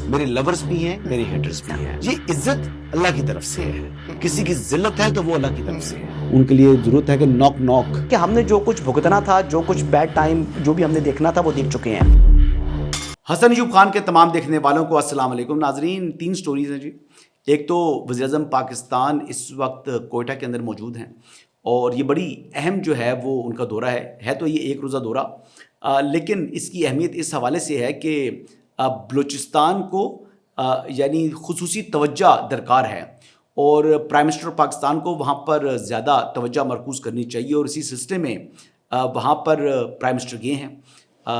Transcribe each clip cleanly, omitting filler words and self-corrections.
میرے لورز بھی ہیں، میرے ہیٹرز بھی ہیں. یہ عزت اللہ کی طرف سے ہے. کسی کی ذلت ہے تو وہ اللہ کی طرف سے ہے. ان کے لیے ضرورت ہے کہ نوک نوک کہ ہم نے جو کچھ بھگتنا تھا، جو کچھ بیڈ ٹائم جو بھی ہم نے دیکھنا تھا وہ دیکھ چکے ہیں. حسن ایوب خان کے تمام دیکھنے والوں کو السلام علیکم. ناظرین، 3 سٹوریز ہیں جی. ایک تو وزیر اعظم پاکستان اس وقت کوئٹہ کے اندر موجود ہیں اور یہ بڑی اہم جو ہے وہ ان کا دورہ ہے تو یہ ایک روزہ دورہ، لیکن اس کی اہمیت اس حوالے سے ہے کہ بلوچستان کو یعنی خصوصی توجہ درکار ہے اور پرائم منسٹر پاکستان کو وہاں پر زیادہ توجہ مرکوز کرنی چاہیے، اور اسی سلسلے میں وہاں پر پرائم منسٹر گئے ہیں.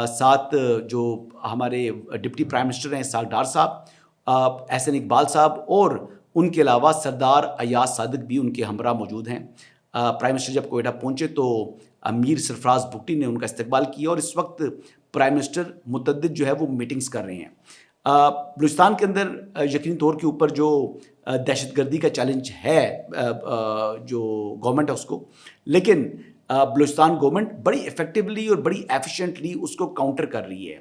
ساتھ جو ہمارے ڈپٹی پرائم منسٹر ہیں اسحاق ڈار صاحب، احسن اقبال صاحب، اور ان کے علاوہ سردار ایاز صادق بھی ان کے ہمراہ موجود ہیں. پرائم منسٹر جب کوئٹہ پہنچے تو امیر سرفراز بگٹی نے ان کا استقبال کیا، اور اس وقت پرائم منسٹر متعدد جو ہے وہ میٹنگز کر رہے ہیں. بلوچستان کے اندر یقینی طور کے اوپر جو دہشت گردی کا چیلنج ہے جو گورنمنٹ ہے اس کو، لیکن بلوچستان گورنمنٹ بڑی ایفیکٹولی اور بڑی ایفیشینٹلی اس کو کاؤنٹر کر رہی ہے.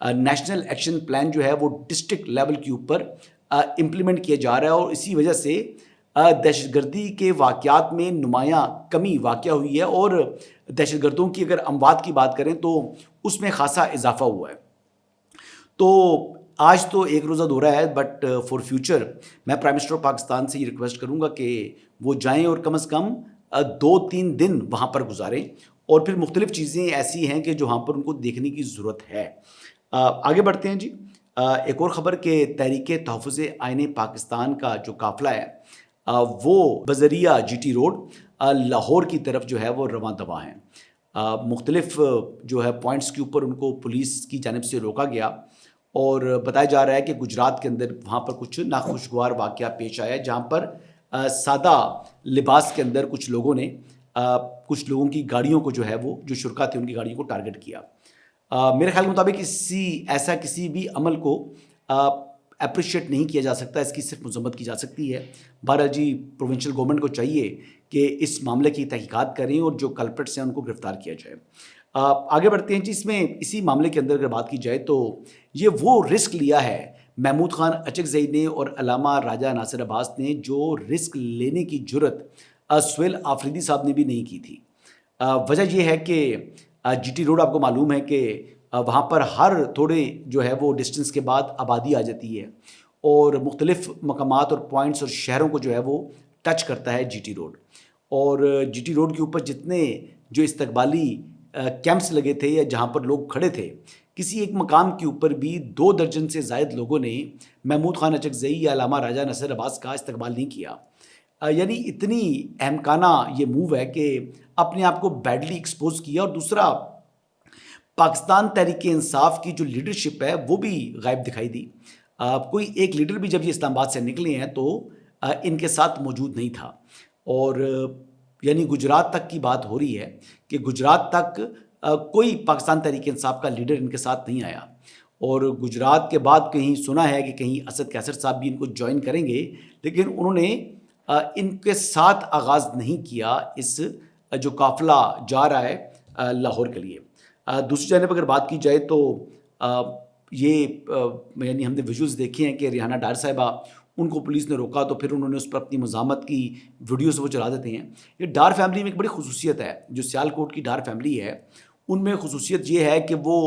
نیشنل ایکشن پلان جو ہے وہ ڈسٹرکٹ لیول کے اوپر امپلیمنٹ کیا جا رہا ہے، اور اسی وجہ سے دہشت گردی کے واقعات میں نمایاں کمی واقع ہوئی ہے، اور دہشت گردوں کی اگر اموات کی بات کریں تو اس میں خاصا اضافہ ہوا ہے. تو آج تو ایک روزہ دورہ ہے، بٹ فار فیوچر میں پرائم منسٹر پاکستان سے یہ ریکویسٹ کروں گا کہ وہ جائیں اور کم از کم 2-3 دن وہاں پر گزاریں، اور پھر مختلف چیزیں ایسی ہیں کہ جو وہاں پر ان کو دیکھنے کی ضرورت ہے. آگے بڑھتے ہیں جی. ایک اور خبر کہ تحریک تحفظ آئین پاکستان کا جو قافلہ ہے وہ بذریعہ جی ٹی روڈ لاہور کی طرف جو ہے وہ رواں دواں ہیں. مختلف جو ہے پوائنٹس کے اوپر ان کو پولیس کی جانب سے روکا گیا، اور بتایا جا رہا ہے کہ گجرات کے اندر وہاں پر کچھ ناخوشگوار واقعہ پیش آیا ہے، جہاں پر سادہ لباس کے اندر کچھ لوگوں نے کچھ لوگوں کی گاڑیوں کو جو ہے وہ جو شرکا تھے ان کی گاڑیوں کو ٹارگٹ کیا. میرے خیال کے مطابق ایسا کسی بھی عمل کو اپریشیٹ نہیں کیا جا سکتا، اس کی صرف مذمت کی جا سکتی ہے. بہرحال جی پروونشل گورنمنٹ کو چاہیے کہ اس معاملے کی تحقیقات کریں اور جو کلپریٹس ہیں ان کو گرفتار کیا جائے. آگے بڑھتے ہیں جی. اس میں اسی معاملے کے اندر اگر بات کی جائے تو یہ وہ رسک لیا ہے محمود خان اچکزئی نے اور علامہ راجہ ناصر عباس نے، جو رسک لینے کی جرت سہیل آفریدی صاحب نے بھی نہیں کی تھی. وجہ یہ ہے کہ جی ٹی روڈ آپ کو معلوم ہے کہ وہاں پر ہر تھوڑے جو ہے وہ ڈسٹنس کے بعد آبادی آ جاتی ہے، اور مختلف مقامات اور پوائنٹس اور شہروں کو جو ہے وہ ٹچ کرتا ہے جی ٹی روڈ. اور جی ٹی روڈ کے اوپر جتنے جو استقبالی کیمپس لگے تھے یا جہاں پر لوگ کھڑے تھے، کسی ایک مقام کے اوپر بھی 2 درجن سے زائد لوگوں نے محمود خان اچکزئی یا علامہ راجہ ناصر عباس کا استقبال نہیں کیا. یعنی اتنی احمقانہ یہ موو ہے کہ اپنے آپ کو بیڈلی ایکسپوز کیا. اور دوسرا، پاکستان تحریک انصاف کی جو لیڈرشپ ہے وہ بھی غائب دکھائی دی. کوئی ایک لیڈر بھی جب یہ اسلام آباد سے نکلے ہیں تو ان کے ساتھ موجود نہیں تھا. اور یعنی گجرات تک کی بات ہو رہی ہے کہ گجرات تک کوئی پاکستان تحریک انصاف کا لیڈر ان کے ساتھ نہیں آیا، اور گجرات کے بعد کہیں سنا ہے کہ کہیں اسد کیسر صاحب بھی ان کو جوائن کریں گے، لیکن انہوں نے ان کے ساتھ آغاز نہیں کیا اس جو قافلہ جا رہا ہے لاہور کے لیے. دوسری جانب اگر بات کی جائے تو یہ یعنی ہم نے ویژولز دیکھے ہیں کہ ریحانہ ڈار صاحبہ ان کو پولیس نے روکا تو پھر انہوں نے اس پر اپنی مزاحمت کی ویڈیوز وہ چلا دیتے ہیں. یہ ڈار فیملی میں ایک بڑی خصوصیت ہے، جو سیالکوٹ کی ڈار فیملی ہے ان میں خصوصیت یہ ہے کہ وہ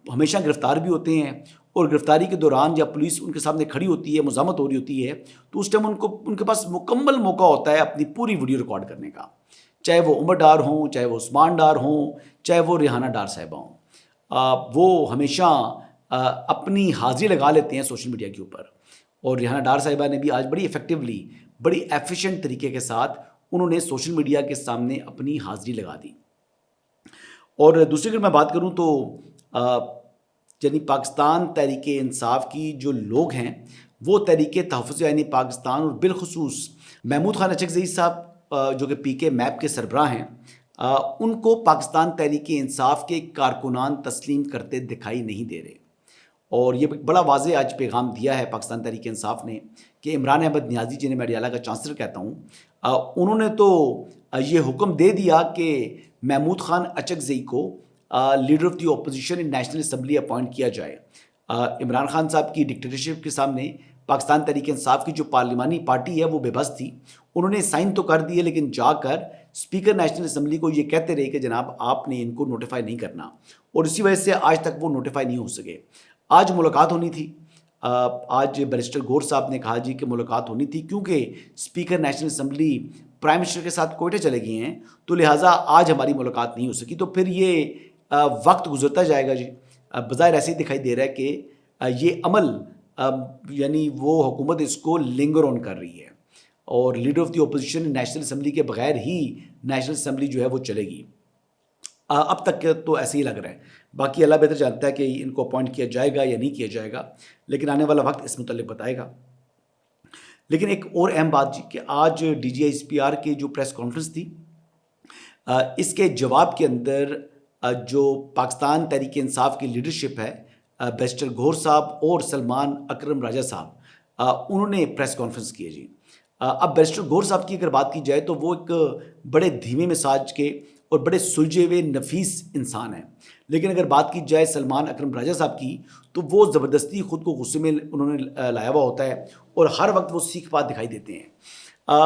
ہمیشہ گرفتار بھی ہوتے ہیں، اور گرفتاری کے دوران جب پولیس ان کے سامنے کھڑی ہوتی ہے، مزاحمت ہو رہی ہوتی ہے، تو اس ٹائم ان کے پاس مکمل موقع ہوتا ہے اپنی پوری ویڈیو ریکارڈ کرنے کا، چاہے وہ عمر ڈار ہوں، چاہے وہ عثمان ڈار ہوں، چاہے وہ ریحانہ ڈار صاحبہ ہوں. وہ ہمیشہ اپنی حاضری لگا لیتے ہیں سوشل میڈیا کے اوپر. اور ریحانہ ڈار صاحبہ نے بھی آج بڑی ایفیکٹولی، بڑی ایفیشینٹ طریقے کے ساتھ انہوں نے سوشل میڈیا کے سامنے اپنی حاضری لگا دی. اور دوسری اگر میں بات کروں تو یعنی پاکستان تحریک انصاف کی جو لوگ ہیں وہ تحریک تحفظ آئین پاکستان اور بالخصوص محمود خان اچکزئی صاحب جو کہ پی کے میپ کے سربراہ ہیں، ان کو پاکستان تحریک انصاف کے کارکنان تسلیم کرتے دکھائی نہیں دے رہے. اور یہ بڑا واضح آج پیغام دیا ہے پاکستان تحریک انصاف نے کہ عمران احمد نیازی، جنہیں میں اڈیالہ کا چانسلر کہتا ہوں، انہوں نے تو یہ حکم دے دیا کہ محمود خان اچکزئی کو leader of the opposition in national assembly appoint کیا جائے. عمران خان صاحب کی ڈکٹیٹرشپ کے سامنے پاکستان تحریک انصاف کی جو پارلیمانی پارٹی ہے وہ بے بس تھی. انہوں نے سائن تو کر دیے لیکن جا کر اسپیکر نیشنل اسمبلی کو یہ کہتے رہے کہ جناب آپ نے ان کو نوٹیفائی نہیں کرنا, اور اسی وجہ سے آج تک وہ نوٹیفائی نہیں ہو سکے. آج ملاقات ہونی تھی. آج بیرسٹر گور صاحب نے کہا جی کہ ملاقات ہونی تھی, کیونکہ speaker national assembly prime minister کے ساتھ کوئٹہ چلے گئے ہیں تو لہٰذا آج ہماری ملاقات نہیں ہو سکی. تو پھر یہ وقت گزرتا جائے گا جی. بظاہر ایسے ہی دکھائی دے رہا ہے کہ یہ عمل یعنی وہ حکومت اس کو لنگر آن کر رہی ہے, اور leader of the opposition national assembly کے بغیر ہی نیشنل اسمبلی جو ہے وہ چلے گی. اب تک تو ایسے ہی لگ رہا ہے. باقی اللہ بہتر جانتا ہے کہ ان کو اپوائنٹ کیا جائے گا یا نہیں کیا جائے گا, لیکن آنے والا وقت اس متعلق بتائے گا. لیکن ایک اور اہم بات جی کہ آج D G I S P R کی جو پریس کانفرنس تھی, اس کے جواب کے اندر جو پاکستان تحریک انصاف کی لیڈرشپ ہے, بیرسٹر گور صاحب اور سلمان اکرم راجہ صاحب, انہوں نے پریس کانفرنس کی ہے جی. اب بیرسٹر گور صاحب کی اگر بات کی جائے تو وہ ایک بڑے دھیمے مزاج کے اور بڑے سلجھے ہوئے نفیس انسان ہیں, لیکن اگر بات کی جائے سلمان اکرم راجہ صاحب کی تو وہ زبردستی خود کو غصے میں انہوں نے لایا ہوا ہوتا ہے, اور ہر وقت وہ سیکھ بات دکھائی دیتے ہیں.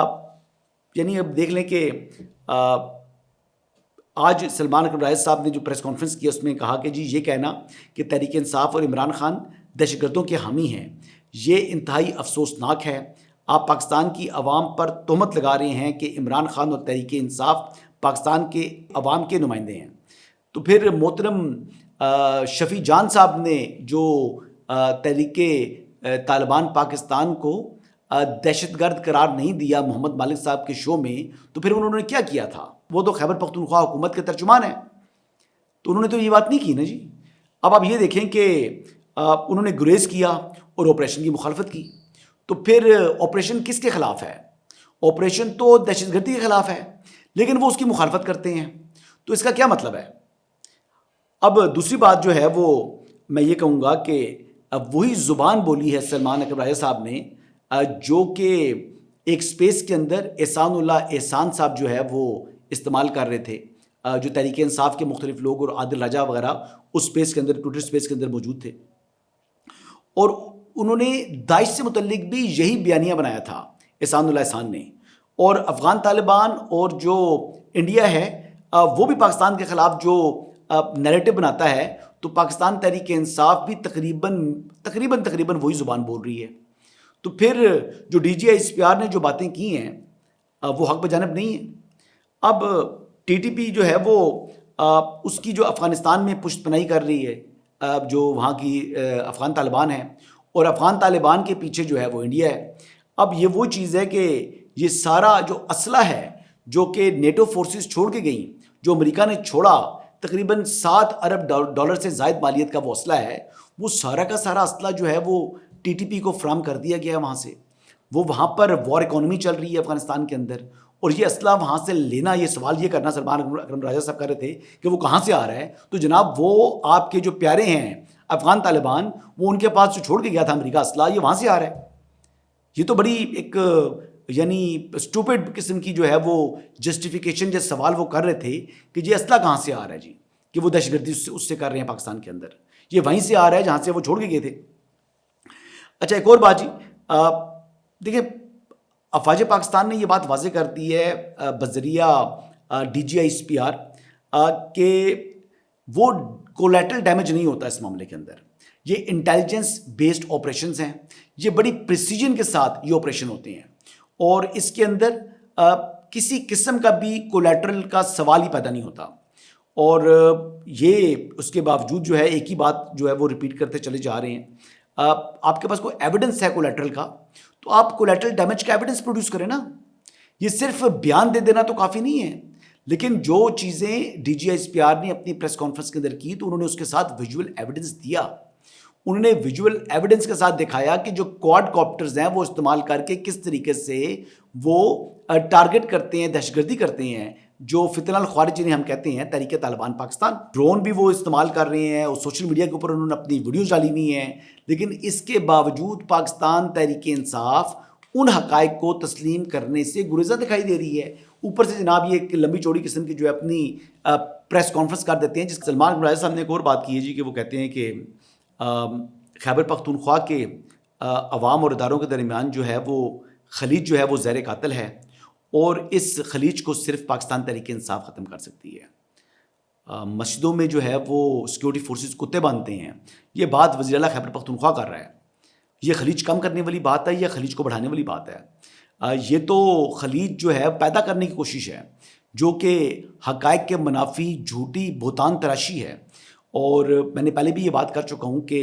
یعنی اب دیکھ لیں کہ آج سلمان اکرم راجہ صاحب نے جو پریس کانفرنس کی اس میں کہا کہ جی یہ کہنا کہ تحریک انصاف اور عمران خان دہشت گردوں کے حامی ہیں یہ انتہائی افسوسناک ہے. آپ پاکستان کی عوام پر تہمت لگا رہے ہیں کہ عمران خان اور تحریک انصاف پاکستان کے عوام کے نمائندے ہیں. تو پھر محترم شفیع جان صاحب نے جو تحریک طالبان پاکستان کو دہشت گرد قرار نہیں دیا محمد مالک صاحب کے شو میں, تو پھر انہوں نے کیا کیا تھا؟ وہ تو خیبر پختونخوا حکومت کے ترجمان ہیں, تو انہوں نے تو یہ بات نہیں کی نا جی. اب آپ یہ دیکھیں کہ انہوں نے گریز کیا اور آپریشن کی مخالفت کی. تو پھر آپریشن کس کے خلاف ہے؟ آپریشن تو دہشت گردی کے خلاف ہے, لیکن وہ اس کی مخالفت کرتے ہیں. تو اس کا کیا مطلب ہے؟ اب دوسری بات جو ہے وہ میں یہ کہوں گا کہ وہی زبان بولی ہے سلمان اکرم راجہ صاحب نے جو کہ ایک سپیس کے اندر احسان اللہ احسان صاحب جو ہے وہ استعمال کر رہے تھے, جو تحریک انصاف کے مختلف لوگ اور عادل راجہ وغیرہ اس سپیس کے اندر, ٹویٹر سپیس کے اندر موجود تھے, اور انہوں نے داعش سے متعلق بھی یہی بیانیہ بنایا تھا احسان اللہ احسان نے. اور افغان طالبان اور جو انڈیا ہے وہ بھی پاکستان کے خلاف جو نیریٹو بناتا ہے, تو پاکستان تحریک انصاف بھی تقریباً وہی زبان بول رہی ہے. تو پھر جو D G I S P R نے جو باتیں کی ہیں وہ حق بجانب نہیں ہیں. اب ٹی ٹی پی جو ہے وہ اس کی جو افغانستان میں پشت پناہی کر رہی ہے, جو وہاں کی افغان طالبان ہیں, اور افغان طالبان کے پیچھے جو ہے وہ انڈیا ہے. اب یہ وہ چیز ہے کہ یہ سارا جو اسلحہ ہے جو کہ نیٹو فورسز چھوڑ کے گئیں, جو امریکہ نے چھوڑا, تقریباً 7 ارب ڈالر سے زائد مالیت کا وہ اسلحہ ہے, وہ سارا کا سارا اسلحہ جو ہے وہ ٹی ٹی پی کو فراہم کر دیا گیا ہے وہاں سے. وہ وہاں پر وار اکانومی چل رہی ہے افغانستان کے اندر, اور یہ اسلحہ وہاں سے لینا, یہ سوال یہ کرنا سلمان اکرم راجہ صاحب کر رہے تھے کہ وہ کہاں سے آ رہا ہے. تو جناب وہ آپ کے جو پیارے ہیں افغان طالبان, وہ ان کے پاس جو چھوڑ کے گیا تھا امریکہ اسلحہ, یہ وہاں سے آ رہا ہے. یہ تو بڑی ایک یعنی اسٹوپڈ قسم کی جو ہے وہ جسٹیفیکیشن جو سوال وہ کر رہے تھے کہ یہ اسلحہ کہاں سے آ رہا ہے جی, کہ وہ دہشت گردی اس سے کر رہے ہیں پاکستان کے اندر. یہ وہیں سے آ رہا ہے جہاں سے وہ چھوڑ کے گئے تھے. اچھا ایک اور بات جی, دیکھیں افواج پاکستان نے یہ بات واضح کر دی ہے بذریعہ D G I S P R کہ وہ کولیٹرل ڈیمیج نہیں ہوتا اس معاملے کے اندر. یہ انٹیلیجنس بیسڈ آپریشنز ہیں, یہ بڑی پریسیجن کے ساتھ یہ آپریشن ہوتے ہیں, اور اس کے اندر کسی قسم کا بھی کولیٹرل کا سوال ہی پیدا نہیں ہوتا. اور یہ اس کے باوجود جو ہے ایک ہی بات جو ہے وہ ریپیٹ کرتے چلے جا رہے ہیں. آپ کے پاس کوئی ایویڈنس ہے کولیٹرل کا, تو آپ کولیٹرل ڈیمیج کا ایویڈنس پروڈیوس کریں نا. یہ صرف بیان دے دینا تو کافی نہیں ہے, لیکن جو چیزیں D G I S P R نے اپنی پریس کانفرنس کے اندر کی, تو انہوں نے اس کے ساتھ ویژول ایویڈنس دیا. انہوں نے ویژول ایویڈنس کے ساتھ دکھایا کہ جو کوڈ کاپٹرز ہیں وہ استعمال کر کے کس طریقے سے وہ ٹارگٹ کرتے ہیں, دہشت گردی کرتے ہیں, جو فتنہ الخوارج جنہیں ہم کہتے ہیں تحریک طالبان پاکستان. ڈرون بھی وہ استعمال کر رہے ہیں, اور سوشل میڈیا کے اوپر انہوں نے اپنی ویڈیوز ڈالی ہوئی ہیں. لیکن اس کے باوجود پاکستان تحریک انصاف ان حقائق کو تسلیم کرنے سے گریزہ دکھائی دے رہی ہے. اوپر سے جناب یہ ایک لمبی چوڑی قسم کی جو ہے اپنی پریس کانفرنس کر دیتے ہیں, جس سلمان راجہ صاحب نے ایک اور بات کی ہے جی کہ وہ کہتے ہیں کہ خیبر پختونخوا کے عوام اور اداروں کے درمیان جو ہے وہ خلیج جو ہے وہ زیر قاتل ہے، اور اس خلیج کو صرف پاکستان تحریک انصاف ختم کر سکتی ہے۔ مسجدوں میں جو ہے وہ سیکورٹی فورسز کتے باندھتے ہیں، یہ بات وزیر اعلیٰ خیبر پختونخوا کر رہا ہے۔ یہ خلیج کم کرنے والی بات ہے یا خلیج کو بڑھانے والی بات ہے؟ یہ تو خلیج جو ہے پیدا کرنے کی کوشش ہے، جو کہ حقائق کے منافی جھوٹی بہتان تراشی ہے۔ اور میں نے پہلے بھی یہ بات کر چکا ہوں کہ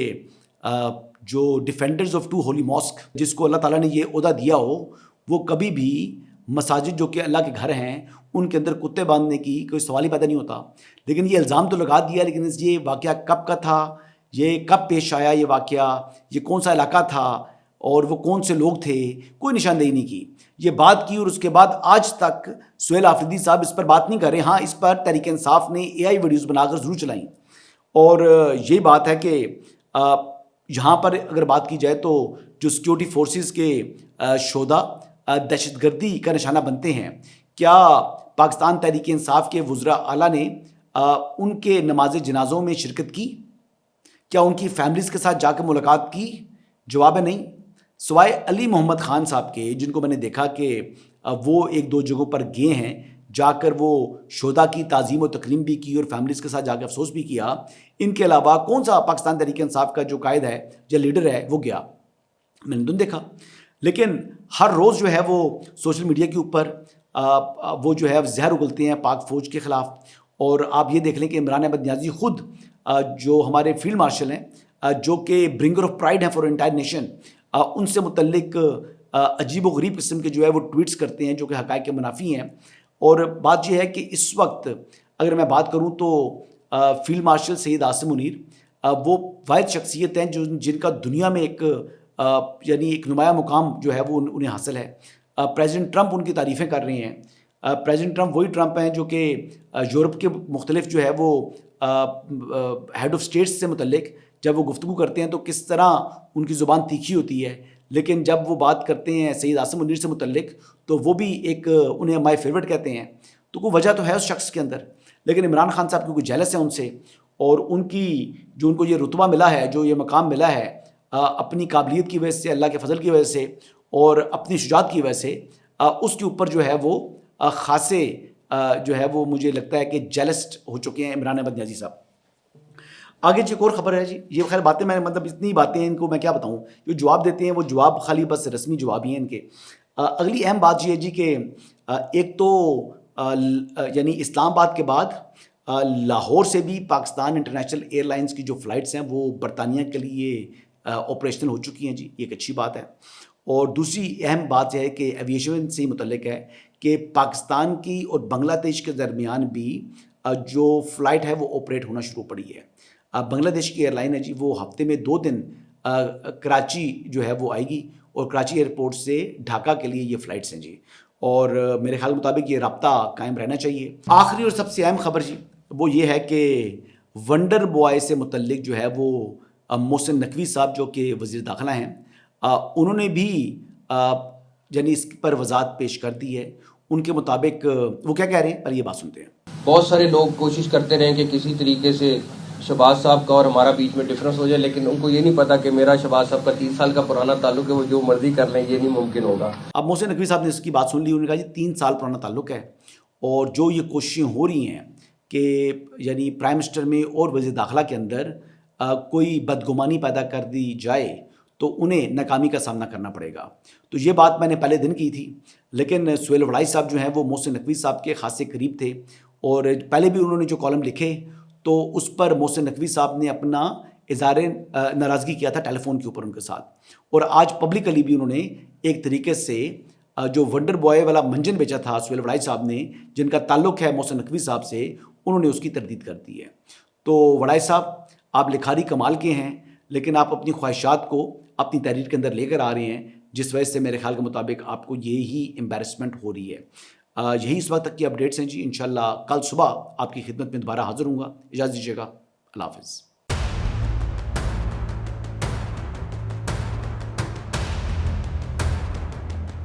جو ڈیفینڈرز آف 2 ہولی ماسک، جس کو اللہ تعالیٰ نے یہ عہدہ دیا ہو، وہ کبھی بھی مساجد جو کہ اللہ کے گھر ہیں ان کے اندر کتے باندھنے کی کوئی سوال ہی پیدا نہیں ہوتا۔ لیکن یہ الزام تو لگا دیا، لیکن یہ واقعہ کب کا تھا، یہ کب پیش آیا، یہ واقعہ، یہ کون سا علاقہ تھا اور وہ کون سے لوگ تھے، کوئی نشاندہی نہیں کی۔ یہ بات کی اور اس کے بعد آج تک سہیل آفریدی صاحب اس پر بات نہیں کر رہے۔ ہاں، اس پر تحریک انصاف نے AI ویڈیوز بنا کر ضرور چلائیں، اور یہی بات ہے کہ یہاں پر اگر بات کی جائے تو جو سیکیورٹی فورسز کے شہداء دہشت گردی کا نشانہ بنتے ہیں، کیا پاکستان تحریک انصاف کے وزراء اعلیٰ نے ان کے نماز جنازوں میں شرکت کی؟ کیا ان کی فیملیز کے ساتھ جا کے ملاقات کی؟ جواب ہے نہیں، سوائے علی محمد خان صاحب کے، جن کو میں نے دیکھا کہ وہ 1-2 جگہوں پر گئے ہیں، جا کر وہ شہداء کی تعظیم و تکریم بھی کی اور فیملیز کے ساتھ جا کے افسوس بھی کیا۔ ان کے علاوہ کون سا پاکستان تحریک انصاف کا جو قائد ہے یا لیڈر ہے وہ گیا؟ میں نے تو دیکھا۔ لیکن ہر روز جو ہے وہ سوشل میڈیا کے اوپر وہ جو ہے زہر اگلتے ہیں پاک فوج کے خلاف۔ اور آپ یہ دیکھ لیں کہ عمران احمد نیازی خود جو ہمارے فیلڈ مارشل ہیں، جو کہ برنگر آف پرائڈ ہیں فار انٹائر نیشن، ان سے متعلق عجیب و غریب قسم کے جو ہے وہ ٹویٹس کرتے ہیں جو کہ حقائق کے منافی ہیں۔ اور بات یہ ہے کہ اس وقت اگر میں بات کروں تو فیلڈ مارشل سید عاصم منیر وہ واحد شخصیت ہیں جن کا دنیا میں ایک یعنی ایک نمایاں مقام جو ہے وہ انہیں حاصل ہے۔ پریزیڈنٹ ٹرمپ ان کی تعریفیں کر رہے ہیں۔ پریزیڈنٹ ٹرمپ وہی ٹرمپ ہیں جو کہ یورپ کے مختلف جو ہے وہ ہیڈ آف اسٹیٹس سے متعلق جب وہ گفتگو کرتے ہیں تو کس طرح ان کی زبان تیکھی ہوتی ہے، لیکن جب وہ بات کرتے ہیں سید عاصم منیر سے متعلق تو وہ بھی ایک انہیں مائی فیوریٹ کہتے ہیں۔ تو کوئی وجہ تو ہے اس شخص کے اندر، لیکن عمران خان صاحب کیونکہ جیلس ہیں ان سے، اور ان کی جو ان کو یہ رتبہ ملا ہے، جو یہ مقام ملا ہے اپنی قابلیت کی وجہ سے، اللہ کے فضل کی وجہ سے اور اپنی شجاعت کی وجہ سے، اس کے اوپر جو ہے وہ خاصے جو ہے وہ مجھے لگتا ہے کہ جیلسڈ ہو چکے ہیں عمران احمد نیازی صاحب۔ آگے جی ایک اور خبر ہے جی، یہ خیر باتیں میں مطلب اتنی باتیں ہیں ان کو میں کیا بتاؤں، جو جواب دیتے ہیں وہ جواب خالی بس رسمی جواب ہی ہیں ان کے۔ اگلی اہم بات یہ ہے جی کہ ایک تو یعنی اسلام آباد کے بعد لاہور سے بھی پاکستان انٹرنیشنل ایئر لائنس کی جو فلائٹس ہیں وہ برطانیہ کے لیے آپریشنل ہو چکی ہیں جی، یہ ایک اچھی بات ہے۔ اور دوسری اہم بات یہ ہے کہ ایویشن سے متعلق ہے کہ پاکستان کی اور بنگلہ دیش کے درمیان بھی جو فلائٹ ہے وہ آپریٹ ہونا شروع پڑی ہے۔ بنگلہ دیش کی ایئر لائن ہے جی، وہ ہفتے میں 2 دن کراچی جو ہے وہ آئے گی، اور کراچی ایئرپورٹ سے ڈھاکہ کے لیے یہ فلائٹس ہیں جی، اور میرے خیال مطابق یہ رابطہ قائم رہنا چاہیے۔ آخری اور سب سے اہم خبر جی وہ یہ ہے کہ ونڈر بوائے سے متعلق جو ہے وہ محسن نقوی صاحب جو کہ وزیر داخلہ ہیں، انہوں نے بھی یعنی اس پر وضاحت پیش کر دی ہے۔ ان کے مطابق وہ کیا کہہ رہے ہیں، پر یہ بات سنتے ہیں۔ بہت سارے لوگ کوشش کرتے رہے کہ کسی طریقے سے شہباز صاحب کا اور ہمارا بیچ میں ڈفرینس ہو جائے، لیکن ان کو یہ نہیں پتا کہ میرا شہباز صاحب کا 30 سال کا پرانا تعلق ہے، وہ جو مرضی کر لیں، یہ نہیں ممکن ہوگا۔ اب محسن نقوی صاحب نے اس کی بات سن لی، انہوں نے کہا جی 3 سال پرانا تعلق ہے، اور جو یہ کوششیں ہو رہی ہیں کہ یعنی پرائم منسٹر میں اور وزیر داخلہ کے اندر کوئی بدگمانی پیدا کر دی جائے تو انہیں ناکامی کا سامنا کرنا پڑے گا۔ تو یہ بات میں نے پہلے دن کی تھی، لیکن سہیل وڑائی صاحب جو ہیں وہ محسن نقوی صاحب کے خاصے قریب تھے، اور پہلے بھی انہوں نے جو کالم لکھے تو اس پر محسن نقوی صاحب نے اپنا اظہار ناراضگی کیا تھا ٹیلی فون کے اوپر ان کے ساتھ، اور آج پبلکلی بھی انہوں نے ایک طریقے سے جو ونڈر بوائے والا منجن بیچا تھا سہیل وڑائی صاحب نے، جن کا تعلق ہے محسن نقوی صاحب سے، انہوں نے اس کی تردید کر دی ہے۔ تو وڑائی صاحب آپ لکھاری کمال کے ہیں، لیکن آپ اپنی خواہشات کو اپنی تحریر کے اندر لے کر آ رہے ہیں، جس وجہ سے میرے خیال کے مطابق آپ کو یہی امبیرسمنٹ ہو رہی ہے۔ یہی اس وقت تک کی اپڈیٹس ہیں جی، انشاءاللہ کل صبح آپ کی خدمت میں دوبارہ حاضر ہوں گا۔ اجازت دیجیے گا، اللہ حافظ۔